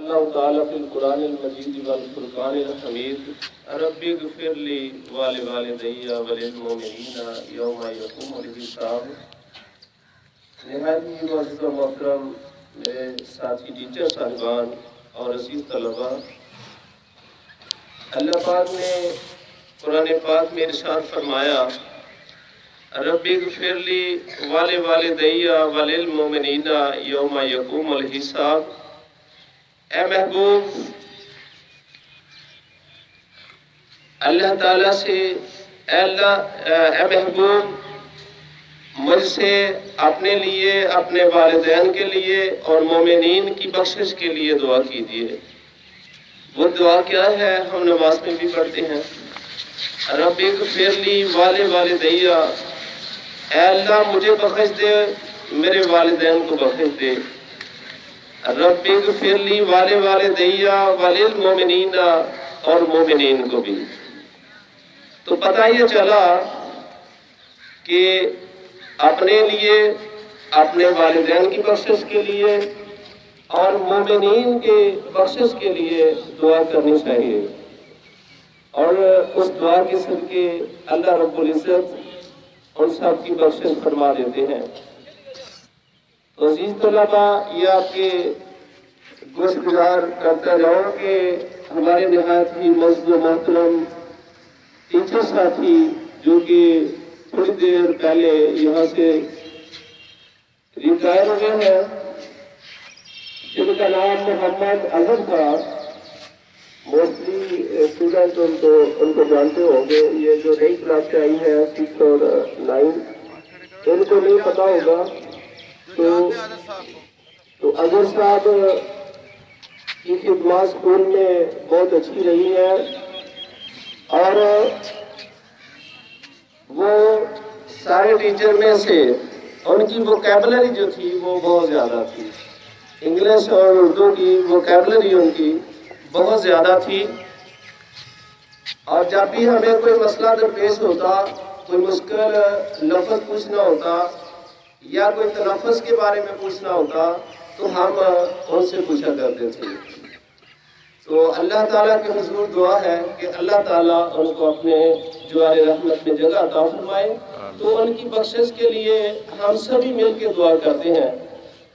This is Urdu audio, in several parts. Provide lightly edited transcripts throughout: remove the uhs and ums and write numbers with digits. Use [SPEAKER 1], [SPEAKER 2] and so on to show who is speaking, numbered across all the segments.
[SPEAKER 1] اللہ تعالیٰ فی القرآن المجید والفرقان الحمید ربی اغفر لی ولوالدی وللمؤمنین یوم یقوم الحساب۔ نہایت ہی معزز و محترم میرے ساتھی ٹیچر صاحبان اور عزیز طلباء، اللہ پاک نے قرآن پاک میں ارشاد فرمایا ربی اغفر لی ولوالدی وللمؤمنین یوم یقوم الحساب۔ اے محبوب، اللہ تعالیٰ سے اے محبوب، مجھ سے اپنے لیے، اپنے والدین کے لیے اور مومنین کی بخشش کے لیے دعا کیجیے۔ وہ دعا کیا ہے؟ ہم نماز میں بھی پڑھتے ہیں، رب اغفر لی ولوالدی، اے اللہ مجھے بخش دے، میرے والدین کو بخش دے۔ رب اغفر لی ولوالدی وللمؤمنین، اور مومنین کو بھی۔ تو پتہ یہ چلا کہ اپنے لیے، اپنے والدین کی بخشش کے لیے اور مومنین کے بخشش کے لیے دعا کرنی چاہیے، اور اس دعا کے صدقے اللہ رب العزت ان سب کی بخشش فرما دیتے ہیں۔ تو عزیز طلباء، یہ آپ کے گوش گزار کرتا جاؤں کہ ہمارے نہایت ہی معزز و محترم ٹیچر ساتھی جو کہ تھوڑی دیر پہلے یہاں سے ریٹائر ہو گئے ہیں، جن کا نام محمد اظہر تھا، موسٹلی اسٹوڈنٹ ان کو جانتے ہوں گے۔ یہ جو نئی کلاس سے آئی ہے 6 اور 9، ان کو نہیں پتا ہوگا۔ تو اظہر صاحب کی خدمات اسکول میں بہت اچھی رہی ہے، اور وہ سارے ٹیچر میں سے ان کی ووکیبلری جو تھی وہ بہت زیادہ تھی، انگلش اور اردو کی ووکیبلری ان کی بہت زیادہ تھی، اور جب بھی ہمیں کوئی مسئلہ درپیش ہوتا، کوئی مشکل لفظ پوچھنا ہوتا یا کوئی تلفظ کے بارے میں پوچھنا ہوتا تو ہم ان سے پوچھا کرتے تھے۔ تو اللہ تعالیٰ کے حضور دعا ہے کہ اللہ تعالیٰ ان کو اپنے جوار رحمت میں جگہ عطا فرمائے۔ تو ان کی بخشش کے لیے ہم سبھی مل کے دعا کرتے ہیں۔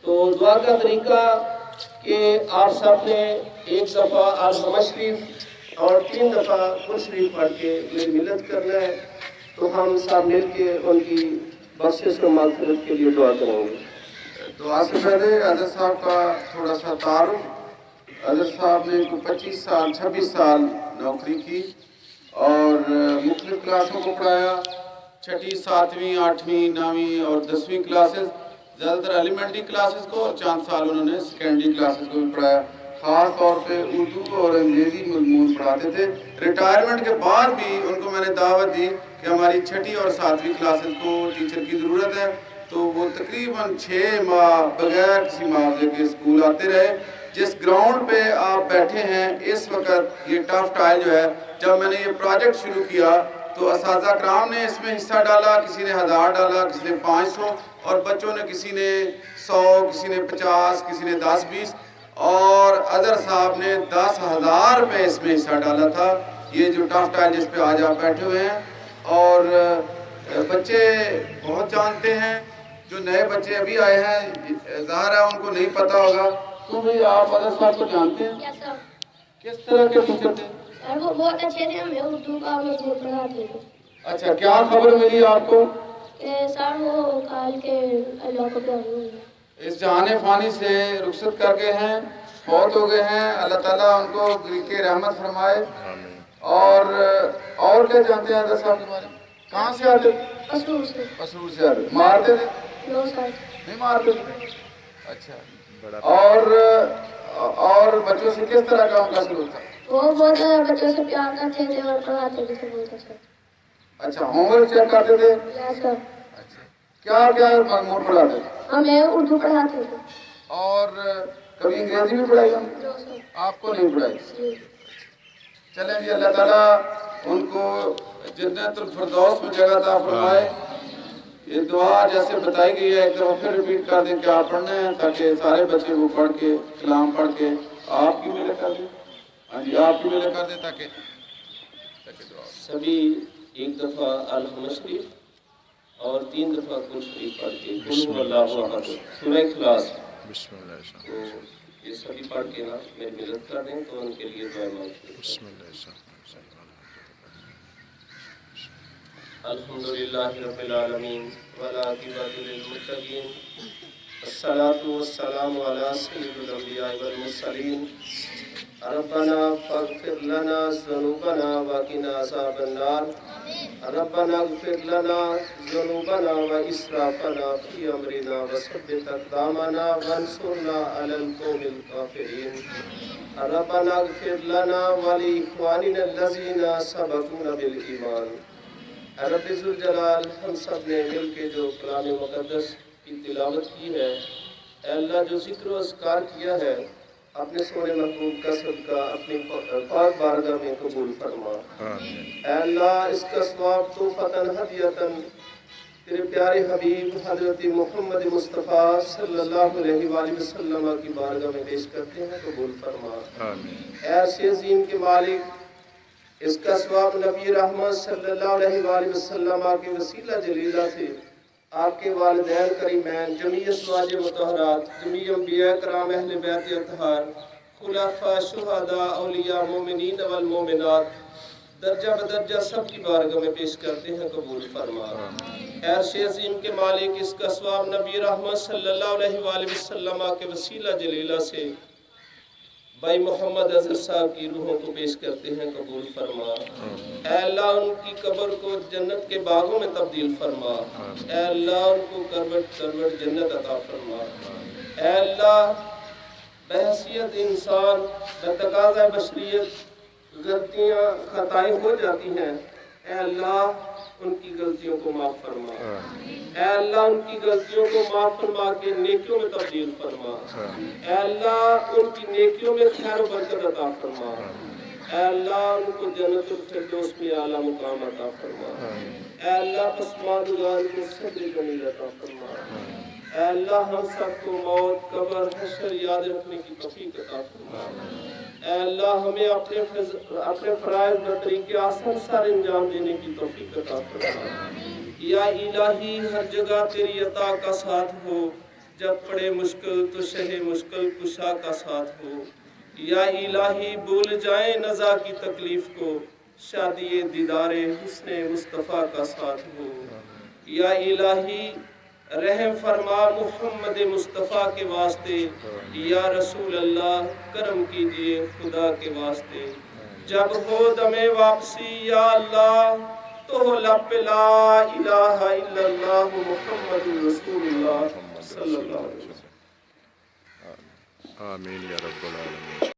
[SPEAKER 1] تو دعا کا طریقہ کہ آپ سب نے ایک دفعہ الحمد شریف اور 3 دفعہ قرآن شریف پڑھ کے میری ملت کرنا ہے۔ تو ہم سب مل کے ان کی بخشش و مغفرت کے لیے دعا کریں گے۔
[SPEAKER 2] دعا سے پہلے اظہر صاحب کا تھوڑا سا تعارف۔ اظہر صاحب نے 26 سال نوکری کی اور مختلف کلاسوں کو پڑھایا، 6ٹھی، 7ویں، 8ویں، 9ویں اور 10ویں کلاسز، زیادہ تر ایلیمنٹری کلاسز کو، اور چند سال انہوں نے سیکنڈری کلاسز کو بھی پڑھایا۔ خاص طور پہ اردو اور انگریزی مضمون پڑھاتے تھے۔ ریٹائرمنٹ کے بعد بھی ان کو میں نے دعوت دی کہ ہماری 6ٹھی اور 7ویں کلاسز کو ٹیچر کی ضرورت ہے، تو وہ تقریباً 6 ماہ بغیر کسی معاوضے کے اسکول آتے رہے۔ جس گراؤنڈ پہ آپ بیٹھے ہیں اس وقت، یہ ٹف ٹائل جو ہے، جب میں نے یہ پروجیکٹ شروع کیا تو اساتذہ کرام نے اس میں حصہ ڈالا، کسی نے 1000 ڈالا، کسی نے 500، اور بچوں نے کسی نے 100، کسی نے 50، کسی نے 10-20، اور اظہر صاحب نے 10,000 روپے اس میں حصہ ڈالا تھا۔ یہ جو ٹف ٹائل جس پہ آج آپ بیٹھے ہوئے ہیں، اور بچے بہت جانتے ہیں۔ جو نئے بچے ابھی آئے ہیں، ظاہر ہے ان کو نہیں پتا ہوگا۔ تو بھی آپ اظہر صاحب کو جانتے ہیں؟ کس طرح کے ٹیچر تھے؟
[SPEAKER 3] وہ بہت اچھے تھے، ہمیں اردو کا مضمون پڑھاتے تھے۔
[SPEAKER 2] اچھا، کیا خبر ملی آپ کو؟
[SPEAKER 3] سر وہ کال کے اللہ کو پیار ہوئے،
[SPEAKER 2] اس جہان فانی سے رخصت کر گئے ہیں، فوت ہو گئے ہیں۔ اللہ تعالیٰ ان کو گریک رحمت فرمائے۔ اور کیا جانتے ہیں اظہر صاحب کے بارے میں؟ کہاں سے آتے تھے؟ مسرور سے آتے۔ مارتے تھے؟ نہیں مارتے تھے؟ اچھا۔ اور بچوں سے کس طرح کا ان کا سلوک تھا؟
[SPEAKER 3] وہ بہت بچوں سے پیار کرتے تھے اور پڑھاتے تھے بہت اچھا۔
[SPEAKER 2] اچھا، ہوم ورک چیک کرتے تھے؟
[SPEAKER 3] سر۔
[SPEAKER 2] اچھا، کیا مضمون پڑھاتے تھے؟
[SPEAKER 3] ہمیں اردو پڑھاتے تھے۔
[SPEAKER 2] اور کبھی انگریزی بھی پڑھائی ہم؟ آپ کو نہیں پڑھائی؟ چلیں جی، اللہ تعالیٰ ان کو جنت الفردوس میں جگہ عطا فرمائے۔ یہ دعا جیسے بتائی گئی ہے ایک دفعہ پھر ریپیٹ کر دیں کہ آپ پڑھنا ہے، تاکہ سارے بچے وہ پڑھ کے کلام پڑھ کے آپ کی میلے کر دیں. ہاں جی آپ کی میلے کر دیں تاکہ دعا.
[SPEAKER 1] سبھی ایک دفعہ الحمد شریف اور 3 دفعہ کل شریف پڑھ کے قل هو اللہ احد سورہ اخلاص
[SPEAKER 4] بسم اللہ
[SPEAKER 1] تو یہ سبھی پڑھ کے نا میری مدد کر دیں تو ان کے لیے دعا مانگتے ہیں.
[SPEAKER 4] بسم اللہ
[SPEAKER 1] الحمدللہ رب العالمین والعاقبۃ للمتقین الصلاۃ والسلام علی سید الانبیاء والمرسلین ربنا فاغفر لنا ذنوبنا وقنا عذاب النار ربنا اغفر لنا ذنوبنا واسرافنا فی امرنا وثبت اقدامنا وانصرنا علی القوم الکافرین ربنا اغفر لنا ولاخواننا الذین سبقونا بالایمان. رب ذوالجلال ہم سب نے مل کے جو کلام مقدس کی تلاوت کی ہے، اے اللہ جو ذکر و اذکار کیا ہے اپنے سونے محبوب کا صدقہ اپنی پاک بارگاہ میں قبول فرما. اے اللہ اس کا ثواب توفتاً ہدیتاً تیرے پیارے حبیب حضرت محمد مصطفیٰ صلی اللہ علیہ وآلہ وسلم کی بارگاہ میں پیش کرتے ہیں، قبول فرما. اے عرش عظیم کے مالک اس کا ثواب نبی رحمت صلی اللہ علیہ وآلہ وسلم کے وسیلہ جلیلہ سے آپ کے والدین کریمین، جمیع ازواج مطہرات، جمیع انبیاء کرام اہل بیت اطہار، خلفاء شہداء اولیاء مومنین والمومنات درجہ بدرجہ سب کی بارگاہ میں پیش کرتے ہیں، قبول فرما. اے عرش عظیم کے مالک اس کا ثواب نبی رحمت صلی اللہ علیہ وآلہ وسلم کے وسیلہ جلیلہ سے بھائی محمد اظہر صاحب کی روحوں کو پیش کرتے ہیں، قبول فرما. اے اللہ ان کی قبر کو جنت کے باغوں میں تبدیل فرما. اے اللہ ان کو کروٹ کروٹ جنت عطا فرما. اے اللہ بحیثیت انسان بتقاضۂ بشریت غلطیاں خطائیں ہو جاتی ہیں، اے اللہ ان کی غلطیوں کو معاف فرما. اے اللہ ان کی غلطیوں کو معاف فرما کے نیکیوں میں تبدیل فرما. اے اللہ ان کی نیکیوں میں خیر و برکت عطا فرما. اے اللہ ان کو جنت الفردوس میں اعلیٰ مقام عطا فرما. اے اللہ پسماندگان کو صبر جمیل عطا فرما. اے اللہ ہم سب کو موت قبر حشر یاد رکھنے کی توفیق عطا فرما. اے اللہ ہمیں اپنے فرائض و طریقے آسان سارے انجام دینے کی توفیق عطا فرما. یا الہی ہر جگہ تیری عطا کا ساتھ ہو، جب پڑے مشکل تو شہ مشکل کشا کا ساتھ ہو. یا الہی بھول جائیں نزا کی تکلیف کو، شادی دیدار حسن مصطفیٰ کا ساتھ ہو. یا الہی رحم فرما محمد مصطفیٰ کے واسطے. یا رسول اللہ کرم کیجئے خدا کے واسطے. جب ہو دم واپسی یا اللہ تو ہو لب لا الہ الا اللہ محمد رسول اللہ صلی اللہ علیہ وسلم.
[SPEAKER 4] آمین یا رب العالمین.